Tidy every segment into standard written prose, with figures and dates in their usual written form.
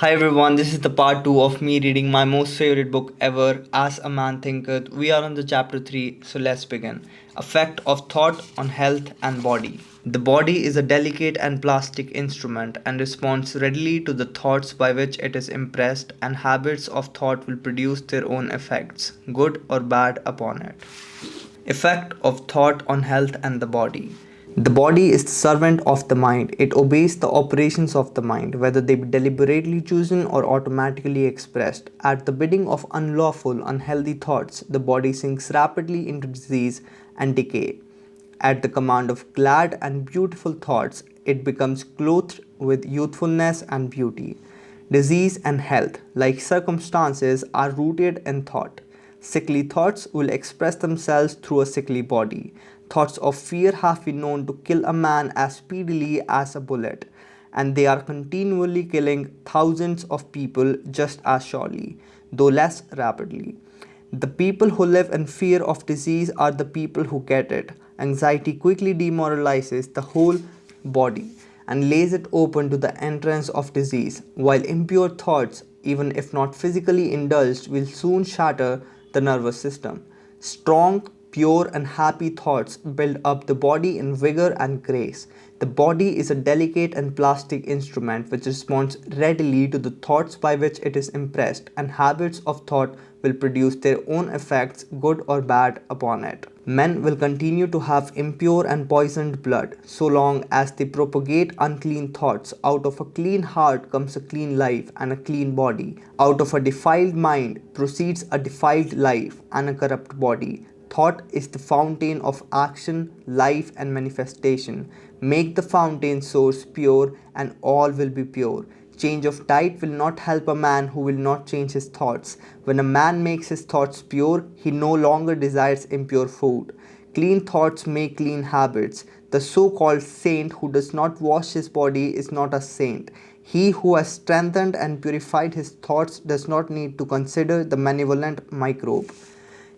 Hi everyone, this is the part 2 of me reading my most favorite book ever, As a Man Thinketh. We are on the chapter 3, so let's begin. Effect of thought on health and body. The body is a delicate and plastic instrument and responds readily to the thoughts by which it is impressed, and habits of thought will produce their own effects, good or bad, upon it. Effect of thought on health and the body. The body is the servant of the mind. It obeys the operations of the mind, whether they be deliberately chosen or automatically expressed. At the bidding of unlawful, unhealthy thoughts, the body sinks rapidly into disease and decay. At the command of glad and beautiful thoughts, it becomes clothed with youthfulness and beauty. Disease and health, like circumstances, are rooted in thought. Sickly thoughts will express themselves through a sickly body. Thoughts of fear have been known to kill a man as speedily as a bullet, and they are continually killing thousands of people just as surely, though less rapidly. The people who live in fear of disease are the people who get it. Anxiety quickly demoralizes the whole body and lays it open to the entrance of disease, while impure thoughts, even if not physically indulged, will soon shatter the nervous system. Strong, pure, and happy thoughts build up the body in vigor and grace. The body is a delicate and plastic instrument which responds readily to the thoughts by which it is impressed, and habits of thought will produce their own effects, good or bad, upon it. Men will continue to have impure and poisoned blood so long as they propagate unclean thoughts. Out of a clean heart comes a clean life and a clean body. Out of a defiled mind proceeds a defiled life and a corrupt body. Thought is the fountain of action, life, and manifestation. Make the fountain source pure, and all will be pure. Change of diet will not help a man who will not change his thoughts. When a man makes his thoughts pure, he no longer desires impure food. Clean thoughts make clean habits. The so called saint who does not wash his body is not a saint. He who has strengthened and purified his thoughts does not need to consider the malevolent microbe.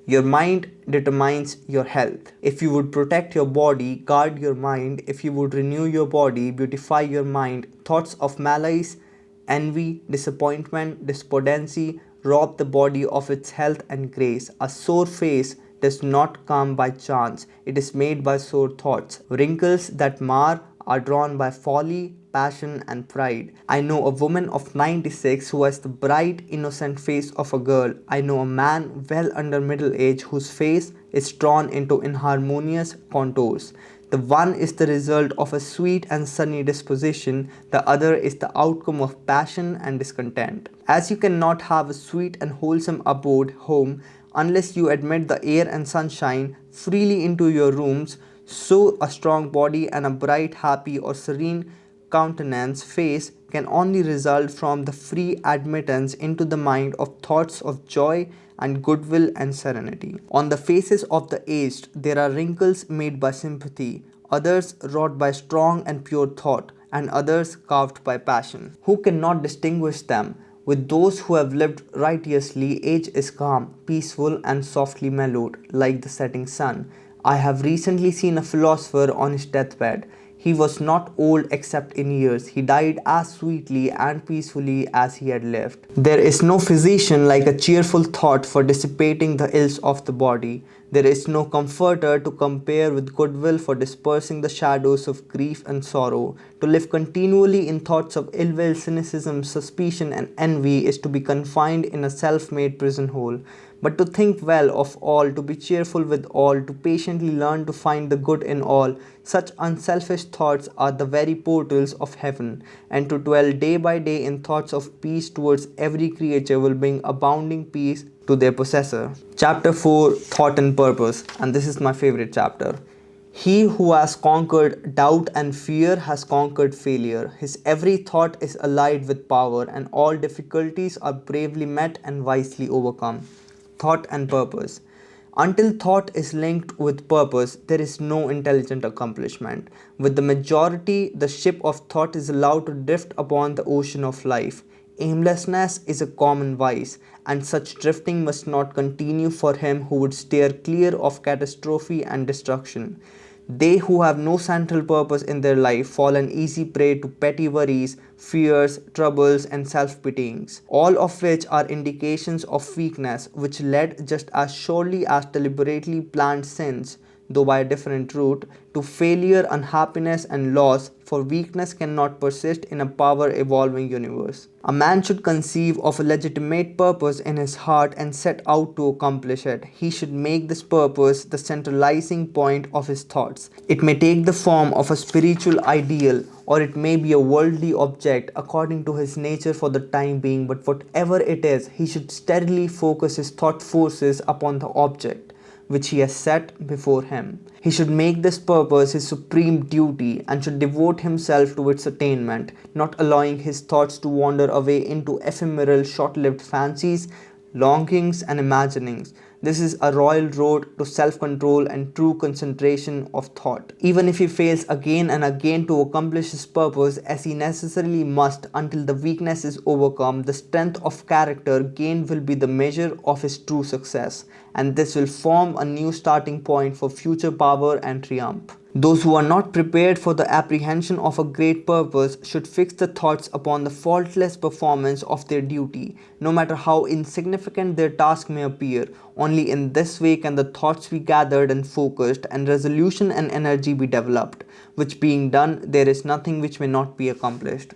Your mind determines your health. If you would protect your body, guard your mind. If you would renew your body, beautify your mind. Thoughts of malice, envy, disappointment, despondency rob the body of its health and grace. A sore face does not come by chance, it is made by sore thoughts. Wrinkles that mar are drawn by folly, passion, and pride. I know a woman of 96 who has the bright, innocent face of a girl. I know a man well under middle age whose face is drawn into inharmonious contours. The one is the result of a sweet and sunny disposition, the other is the outcome of passion and discontent. As you cannot have a sweet and wholesome abode, home, unless you admit the air and sunshine freely into your rooms, so a strong body and a bright, happy, or serene countenance, face, can only result from the free admittance into the mind of thoughts of joy and goodwill and serenity. On the faces of the aged there are wrinkles made by sympathy, others wrought by strong and pure thought, and others carved by passion. Who cannot distinguish them? With those who have lived righteously, age is calm, peaceful, and softly mellowed, like the setting sun. I have recently seen a philosopher on his deathbed. He was not old except in years. He died as sweetly and peacefully as he had lived. There is no physician like a cheerful thought for dissipating the ills of the body. There is no comforter to compare with goodwill for dispersing the shadows of grief and sorrow. To live continually in thoughts of ill will, cynicism, suspicion, and envy is to be confined in a self-made prison hole. But to think well of all, to be cheerful with all, to patiently learn to find the good in all, such unselfish thoughts are the very portals of heaven, and to dwell day by day in thoughts of peace towards every creature will bring abounding peace to their possessor. Chapter 4, Thought and Purpose, and this is my favorite chapter. He who has conquered doubt and fear has conquered failure. His every thought is allied with power, and all difficulties are bravely met and wisely overcome. Thought and purpose. Until thought is linked with purpose, there is no intelligent accomplishment. With the majority, the ship of thought is allowed to drift upon the ocean of life. Aimlessness is a common vice, and such drifting must not continue for him who would steer clear of catastrophe and destruction. They who have no central purpose in their life fall an easy prey to petty worries, fears, troubles, and self pityings, all of which are indications of weakness which led just as surely as deliberately planned sins, though by a different route, to failure, unhappiness, and loss, for weakness cannot persist in a power evolving universe. A man should conceive of a legitimate purpose in his heart and set out to accomplish it. He should make this purpose the centralizing point of his thoughts. It may take the form of a spiritual ideal or it may be a worldly object according to his nature for the time being, but whatever it is, he should steadily focus his thought forces upon the object which he has set before him. He should make this purpose his supreme duty and should devote himself to its attainment, not allowing his thoughts to wander away into ephemeral, short-lived fancies, longings, and imaginings. This is a royal road to self-control and true concentration of thought. Even if he fails again and again to accomplish his purpose, as he necessarily must until the weakness is overcome, the strength of character gained will be the measure of his true success, and this will form a new starting point for future power and triumph. Those who are not prepared for the apprehension of a great purpose should fix the thoughts upon the faultless performance of their duty, no matter how insignificant their task may appear. Only in this way can the thoughts be gathered and focused, and resolution and energy be developed, which being done, there is nothing which may not be accomplished.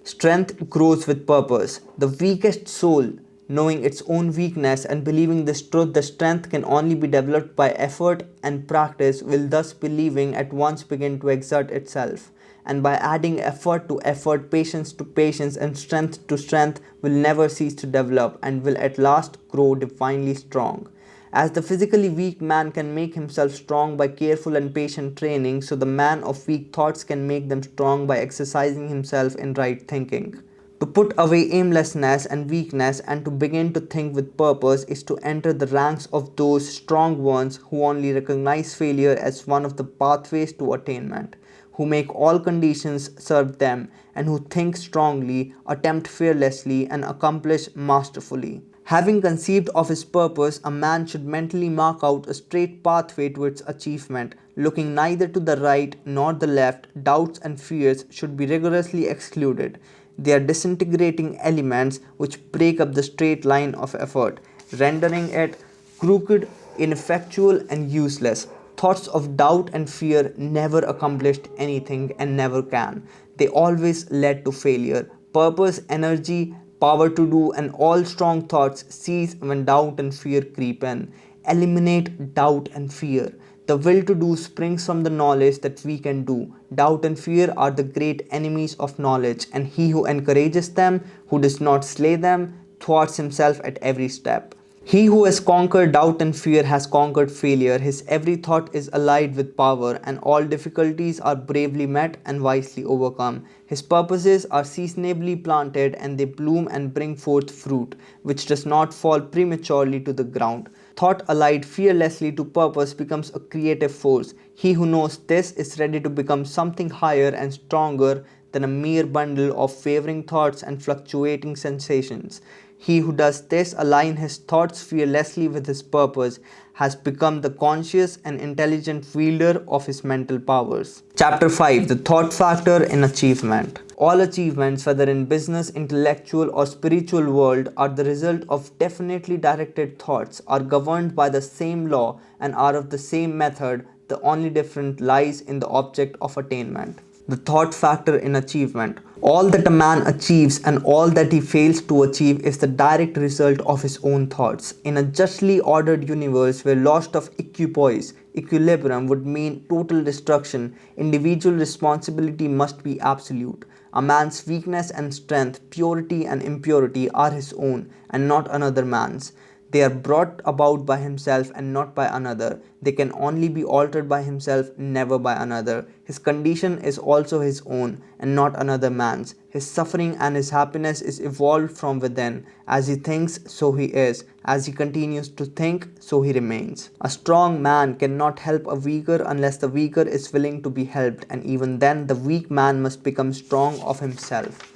Strength grows with purpose. The weakest soul, knowing its own weakness and believing this truth that strength can only be developed by effort and practice, will thus believing at once begin to exert itself. And by adding effort to effort, patience to patience, and strength to strength, will never cease to develop and will at last grow divinely strong. As the physically weak man can make himself strong by careful and patient training, so the man of weak thoughts can make them strong by exercising himself in right thinking. To put away aimlessness and weakness and to begin to think with purpose is to enter the ranks of those strong ones who only recognize failure as one of the pathways to attainment, who make all conditions serve them, and who think strongly, attempt fearlessly, and accomplish masterfully. Having conceived of his purpose, a man should mentally mark out a straight pathway to its achievement, looking neither to the right nor the left. Doubts and fears should be rigorously excluded. They are disintegrating elements which break up the straight line of effort, rendering it crooked, ineffectual, and useless. Thoughts of doubt and fear never accomplished anything and never can. They always led to failure. Purpose, energy, power to do, and all strong thoughts cease when doubt and fear creep in. Eliminate doubt and fear. The will to do springs from the knowledge that we can do. Doubt and fear are the great enemies of knowledge, and he who encourages them, who does not slay them, thwarts himself at every step. He who has conquered doubt and fear has conquered failure. His every thought is allied with power, and all difficulties are bravely met and wisely overcome. His purposes are seasonably planted, and they bloom and bring forth fruit, which does not fall prematurely to the ground. Thought allied fearlessly to purpose becomes a creative force. He who knows this is ready to become something higher and stronger than a mere bundle of wavering thoughts and fluctuating sensations. He who does this, align his thoughts fearlessly with his purpose, has become the conscious and intelligent wielder of his mental powers. Chapter 5. The Thought Factor in Achievement. All achievements, whether in business, intellectual, or spiritual world, are the result of definitely directed thoughts, are governed by the same law, and are of the same method. The only difference lies in the object of attainment. The thought factor in achievement. All that a man achieves and all that he fails to achieve is the direct result of his own thoughts. In a justly ordered universe where loss of equipoise, equilibrium would mean total destruction, individual responsibility must be absolute. A man's weakness and strength, purity and impurity are his own and not another man's. They are brought about by himself and not by another. They can only be altered by himself, never by another. His condition is also his own and not another man's. His suffering and his happiness is evolved from within. As he thinks, so he is. As he continues to think, so he remains. A strong man cannot help a weaker unless the weaker is willing to be helped, and even then the weak man must become strong of himself.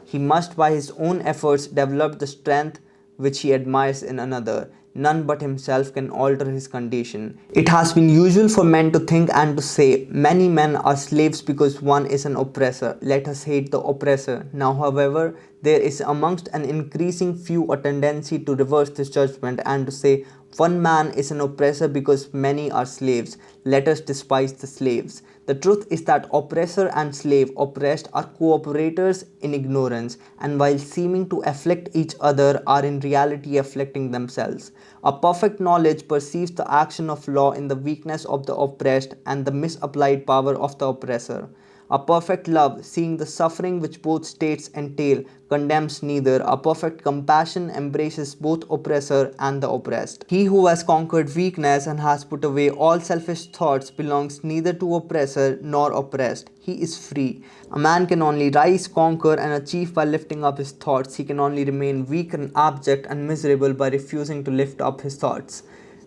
He must by his own efforts develop the strength which he admires in another. None but himself can alter his condition. It has been usual for men to think and to say, many men are slaves because one is an oppressor. Let us hate the oppressor. Now, however, there is amongst an increasing few a tendency to reverse this judgment and to say, one man is an oppressor because many are slaves. Let us despise the slaves. The truth is that oppressor and slave oppressed are cooperators in ignorance, and while seeming to afflict each other, are in reality afflicting themselves. A perfect knowledge perceives the action of law in the weakness of the oppressed and the misapplied power of the oppressor. A perfect love, seeing the suffering which both states entail, condemns neither. A perfect compassion embraces both oppressor and the oppressed. He who has conquered weakness and has put away all selfish thoughts belongs neither to oppressor nor oppressed. He is free. A man can only rise, conquer, and achieve by lifting up his thoughts. He can only remain weak and abject and miserable by refusing to lift up his thoughts.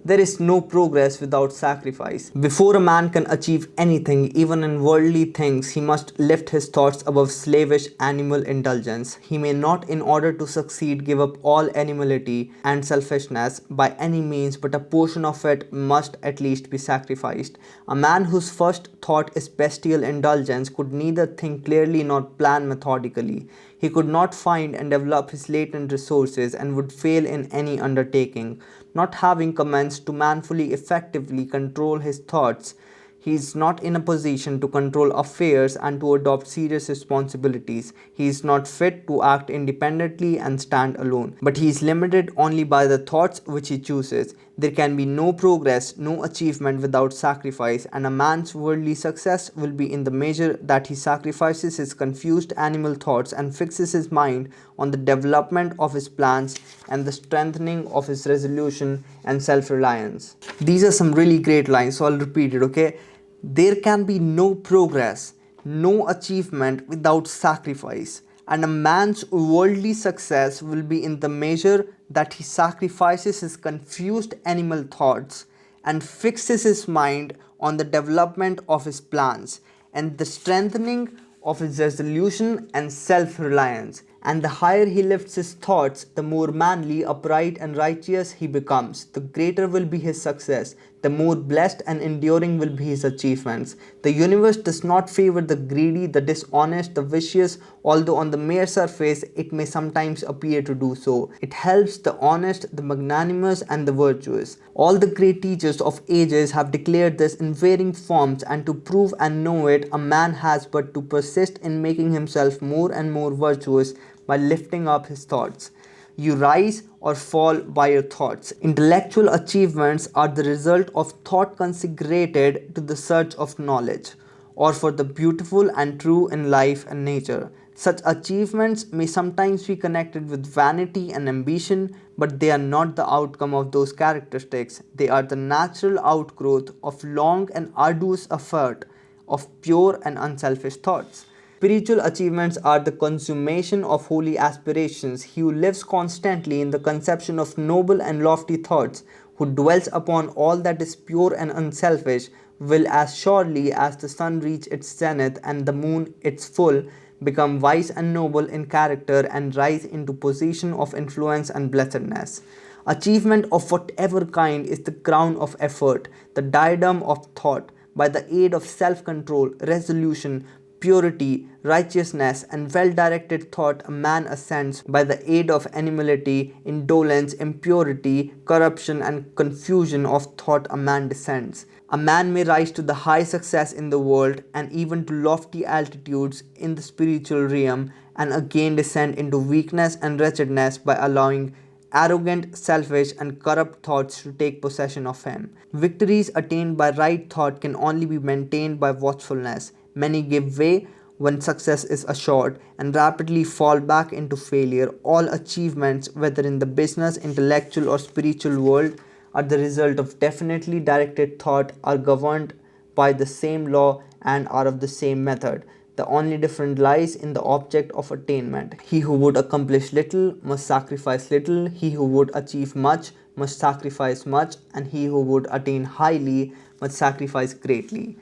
There is no progress without sacrifice. Before a man can achieve anything, even in worldly things, he must lift his thoughts above slavish animal indulgence. He may not, in order to succeed, give up all animality and selfishness by any means, but a portion of it must at least be sacrificed. A man whose first thought is bestial indulgence could neither think clearly nor plan methodically. He could not find and develop his latent resources and would fail in any undertaking. Not having commenced to manfully effectively control his thoughts, he is not in a position to control affairs and to adopt serious responsibilities. He is not fit to act independently and stand alone, but he is limited only by the thoughts which he chooses. There can be no progress, no achievement without sacrifice, and a man's worldly success will be in the measure that he sacrifices his confused animal thoughts and fixes his mind on the development of his plans and the strengthening of his resolution and self-reliance. These are some really great lines, so I'll repeat it, okay? There can be no progress, no achievement without sacrifice, and a man's worldly success will be in the measure that he sacrifices his confused animal thoughts and fixes his mind on the development of his plans and the strengthening of his resolution and self-reliance. And the higher he lifts his thoughts, the more manly, upright, and righteous he becomes. The greater will be his success, the more blessed and enduring will be his achievements. The universe does not favor the greedy, the dishonest, the vicious, although on the mere surface it may sometimes appear to do so. It helps the honest, the magnanimous, and the virtuous. All the great teachers of ages have declared this in varying forms, and to prove and know it, a man has but to persist in making himself more and more virtuous by lifting up his thoughts. You rise or fall by your thoughts. Intellectual achievements are the result of thought consecrated to the search of knowledge, or for the beautiful and true in life and nature. Such achievements may sometimes be connected with vanity and ambition, but they are not the outcome of those characteristics. They are the natural outgrowth of long and arduous effort of pure and unselfish thoughts. Spiritual achievements are the consummation of holy aspirations. He who lives constantly in the conception of noble and lofty thoughts, who dwells upon all that is pure and unselfish, will as surely as the sun reach its zenith and the moon its full, become wise and noble in character and rise into position of influence and blessedness. Achievement of whatever kind is the crown of effort, the diadem of thought. By the aid of self-control, resolution, purity, righteousness, and well-directed thought, a man ascends. By the aid of animality, indolence, impurity, corruption, and confusion of thought, a man descends. A man may rise to the high success in the world and even to lofty altitudes in the spiritual realm, and again descend into weakness and wretchedness by allowing arrogant, selfish, and corrupt thoughts to take possession of him. Victories attained by right thought can only be maintained by watchfulness. Many give way when success is assured and rapidly fall back into failure. All achievements, whether in the business, intellectual, or spiritual world, are the result of definitely directed thought, are governed by the same law, and are of the same method. The only difference lies in the object of attainment. He who would accomplish little must sacrifice little. He who would achieve much must sacrifice much. And he who would attain highly must sacrifice greatly.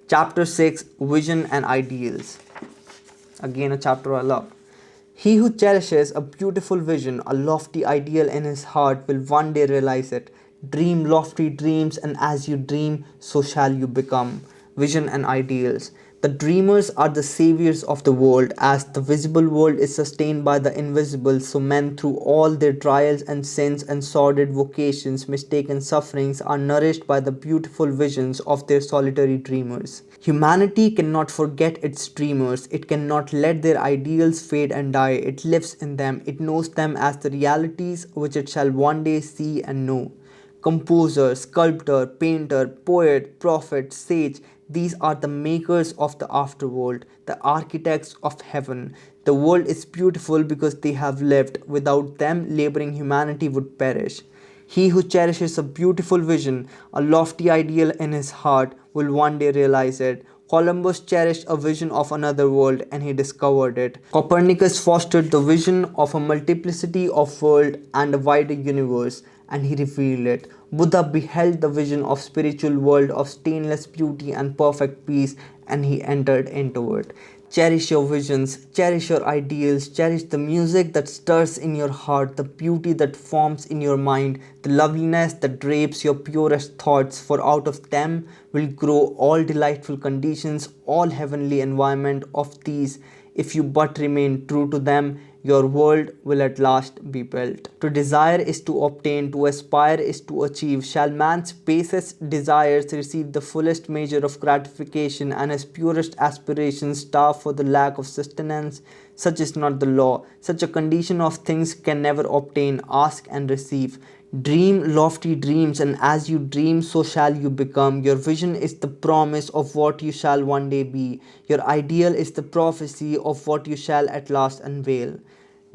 Chapter 6, Vision and Ideals. Again, a chapter I love. He who cherishes a beautiful vision, a lofty ideal in his heart, will one day realize it. Dream lofty dreams, and as you dream, so shall you become. Vision and ideals. The dreamers are the saviors of the world. As the visible world is sustained by the invisible, so men, through all their trials and sins and sordid vocations, mistaken sufferings, are nourished by the beautiful visions of their solitary dreamers. Humanity cannot forget its dreamers. It cannot let their ideals fade and die. It lives in them. It knows them as the realities which it shall one day see and know. Composer, sculptor, painter, poet, prophet, sage, these are the makers of the afterworld, the architects of heaven. The world is beautiful because they have lived. Without them, laboring humanity would perish. He who cherishes a beautiful vision, a lofty ideal in his heart, will one day realize it. Columbus cherished a vision of another world and he discovered it. Copernicus fostered the vision of a multiplicity of worlds and a wider universe and he revealed it. Buddha beheld the vision of spiritual world of stainless beauty and perfect peace and he entered into it. Cherish your visions, cherish your ideals, cherish the music that stirs in your heart, the beauty that forms in your mind, the loveliness that drapes your purest thoughts, for out of them will grow all delightful conditions, all heavenly environment of these. If you but remain true to them, your world will at last be built. To desire is to obtain, to aspire is to achieve. Shall man's basest desires receive the fullest measure of gratification and his purest aspirations starve for the lack of sustenance? Such is not the law. Such a condition of things can never obtain. Ask and receive. Dream lofty dreams, and as you dream, so shall you become. Your vision is the promise of what you shall one day be. Your ideal is the prophecy of what you shall at last unveil.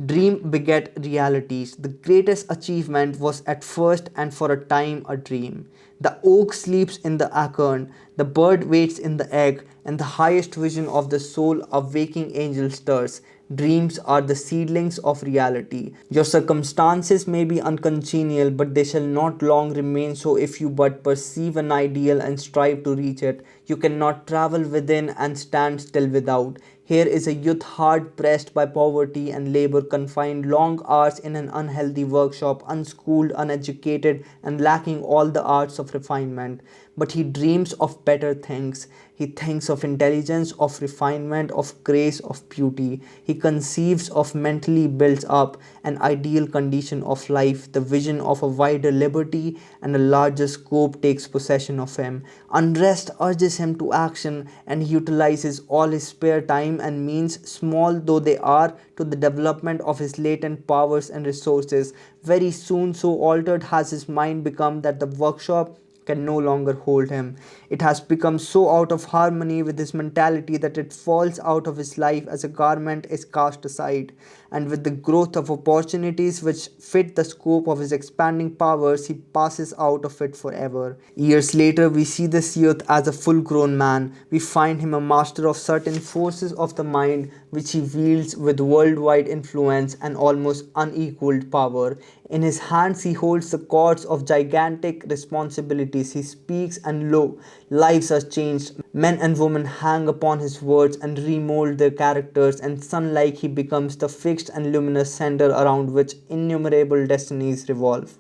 Dream beget realities. The greatest achievement was at first and for a time a dream. The oak sleeps in the acorn, the bird waits in the egg, and the highest vision of the soul a waking angel stirs. Dreams are the seedlings of reality. Your circumstances may be uncongenial, but they shall not long remain so if you but perceive an ideal and strive to reach it. You cannot travel within and stand still without. Here is a youth hard pressed by poverty and labor, confined long hours in an unhealthy workshop, unschooled, uneducated, and lacking all the arts of refinement. But he dreams of better things. He thinks of intelligence, of refinement, of grace, of beauty. He conceives of, mentally builds up an ideal condition of life. The vision of a wider liberty and a larger scope takes possession of him. Unrest urges him to action and he utilizes all his spare time and means, small though they are, to the development of his latent powers and resources. Very soon, so altered has his mind become that the workshop can no longer hold him. It has become so out of harmony with his mentality that it falls out of his life as a garment is cast aside. And with the growth of opportunities which fit the scope of his expanding powers, he passes out of it forever. Years later, we see this youth as a full grown man. We find him a master of certain forces of the mind which he wields with worldwide influence and almost unequaled power. In his hands, he holds the cords of gigantic responsibilities. He speaks, and lo, lives are changed. Men and women hang upon his words and remold their characters, and sun-like he becomes the fixed and luminous center around which innumerable destinies revolve.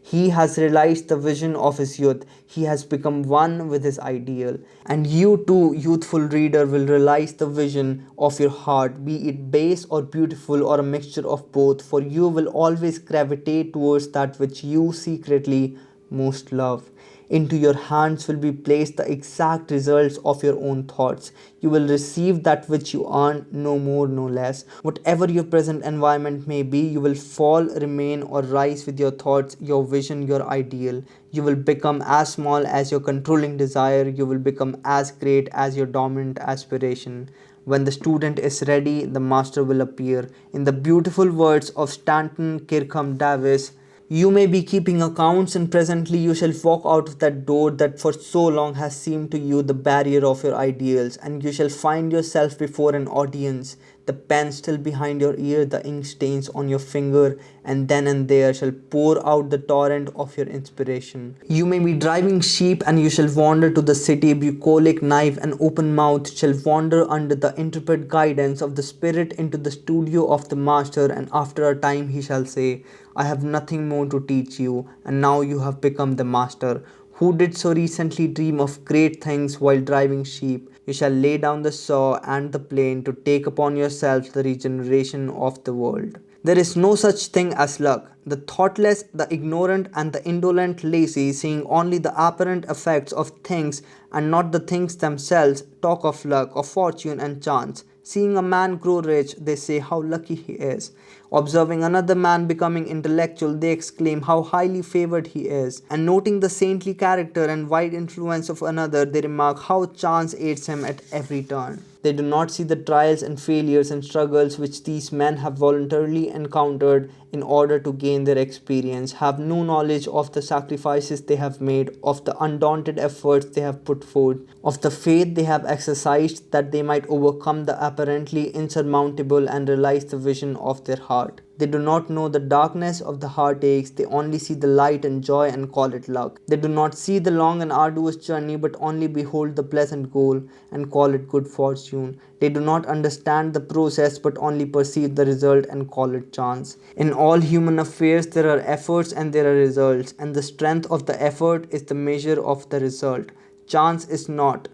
He has realized the vision of his youth. He has become one with his ideal. And you too, youthful reader, will realize the vision of your heart, be it base or beautiful or a mixture of both, for you will always gravitate towards that which you secretly most love. Into your hands will be placed the exact results of your own thoughts. You will receive that which you earn, no more, no less. Whatever your present environment may be, you will fall, remain, or rise with your thoughts, your vision, your ideal. You will become as small as your controlling desire. You will become as great as your dominant aspiration. When the student is ready, the master will appear. In the beautiful words of Stanton Kirkham Davis, you may be keeping accounts, and presently you shall walk out of that door that for so long has seemed to you the barrier of your ideals, and you shall find yourself before an audience. the pen still behind your ear, the ink stains on your finger, and then and there shall pour out the torrent of your inspiration. You may be driving sheep, and you shall wander to the city, bucolic knife and open mouth shall wander under the intrepid guidance of the Spirit into the studio of the Master, and after a time he shall say, I have nothing more to teach you, and now you have become the Master. Who did so recently dream of great things while driving sheep? You shall lay down the saw and the plane to take upon yourself the regeneration of the world. There is no such thing as luck. The thoughtless, the ignorant, and the indolent lazy, seeing only the apparent effects of things and not the things themselves, talk of luck, of fortune, and chance. Seeing a man grow rich, they say how lucky he is. Observing another man becoming intellectual, they exclaim how highly favored he is. And noting the saintly character and wide influence of another, they remark how chance aids him at every turn. They do not see the trials and failures and struggles which these men have voluntarily encountered in order to gain their experience, have no knowledge of the sacrifices they have made, of the undaunted efforts they have put forth, of the faith they have exercised that they might overcome the apparently insurmountable and realize the vision of their heart. They do not know the darkness of the heartaches, they only see the light and joy and call it luck. They do not see the long and arduous journey but only behold the pleasant goal and call it good fortune. They do not understand the process but only perceive the result and call it chance. In all human affairs there are efforts and there are results, and the strength of the effort is the measure of the result. Chance is not.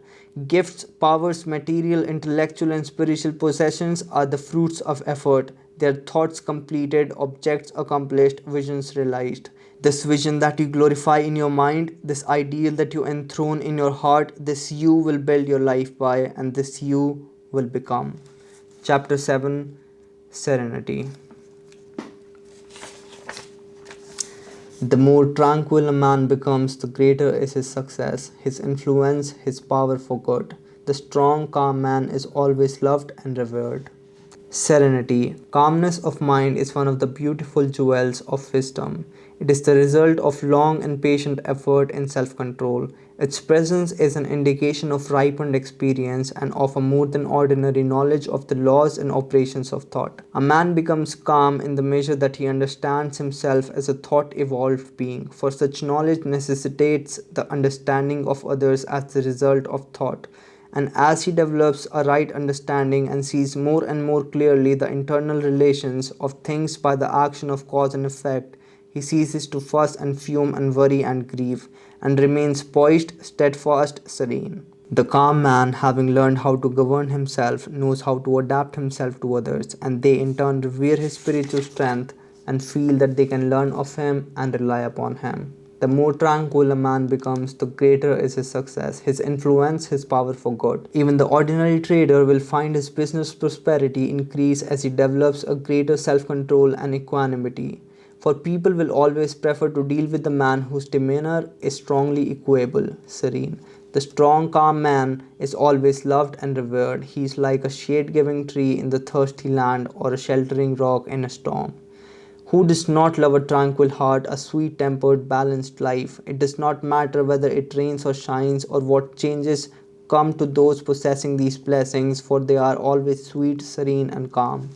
Gifts, powers, material, intellectual, and spiritual possessions are the fruits of effort. They are thoughts completed, objects accomplished, visions realized. This vision that you glorify in your mind, this ideal that you enthrone in your heart, this you will build your life by, and this you will become. Chapter 7 Serenity. The more tranquil a man becomes, the greater is his success, his influence, his power for good. The strong, calm man is always loved and revered. Serenity. Calmness of mind is one of the beautiful jewels of wisdom. It is the result of long and patient effort in self-control. Its presence is an indication of ripened experience and of a more than ordinary knowledge of the laws and operations of thought. A man becomes calm in the measure that he understands himself as a thought-evolved being, for such knowledge necessitates the understanding of others as the result of thought. And as he develops a right understanding and sees more and more clearly the internal relations of things by the action of cause and effect, he ceases to fuss and fume and worry and grieve, and remains poised, steadfast, serene. The calm man, having learned how to govern himself, knows how to adapt himself to others, and they in turn revere his spiritual strength and feel that they can learn of him and rely upon him. The more tranquil a man becomes, the greater is his success, his influence, his power for good. Even the ordinary trader will find his business prosperity increase as he develops a greater self-control and equanimity. For people will always prefer to deal with the man whose demeanor is strongly equable, serene. The strong, calm man is always loved and revered. He is like a shade-giving tree in the thirsty land or a sheltering rock in a storm. Who does not love a tranquil heart, a sweet-tempered, balanced life? It does not matter whether it rains or shines or what changes come to those possessing these blessings, for they are always sweet, serene, and calm.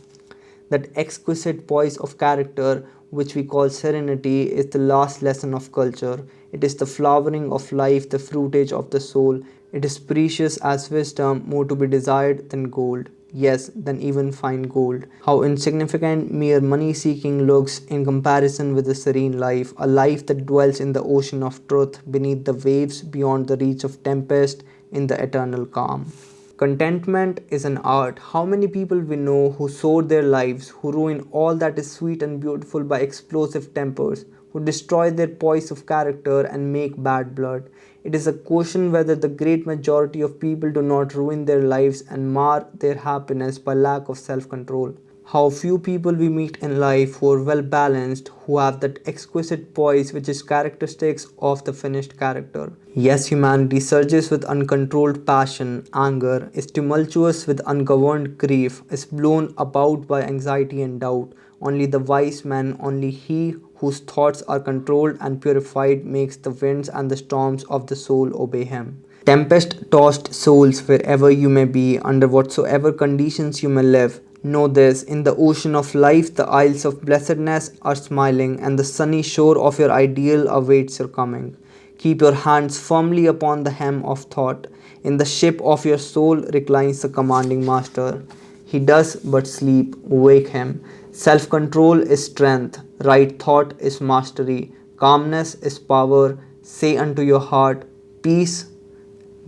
That exquisite poise of character which we call serenity is the last lesson of culture. It is the flowering of life, the fruitage of the soul. It is precious as wisdom, more to be desired than gold. Yes, than even fine gold. How insignificant mere money-seeking looks in comparison with a serene life, a life that dwells in the ocean of truth, beneath the waves, beyond the reach of tempest, in the eternal calm. Contentment is an art. How many people we know who soar their lives, who ruin all that is sweet and beautiful by explosive tempers, who destroy their poise of character and make bad blood. It is a question whether the great majority of people do not ruin their lives and mar their happiness by lack of self-control. How few people we meet in life who are well balanced, who have that exquisite poise which is characteristics of the finished character. Yes, humanity surges with uncontrolled passion, anger, is tumultuous with ungoverned grief, is blown about by anxiety and doubt. Only the wise man, only he whose thoughts are controlled and purified, makes the winds and the storms of the soul obey him. Tempest-tossed souls, wherever you may be, under whatsoever conditions you may live, Know this, in the ocean of life, the isles of blessedness are smiling, and the sunny shore of your ideal awaits your coming. Keep your hands firmly upon the hem of thought. In the ship of your soul reclines the commanding master. He does but sleep, wake him. Self control is strength, right thought is mastery, calmness is power. Say unto your heart, peace,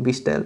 be still.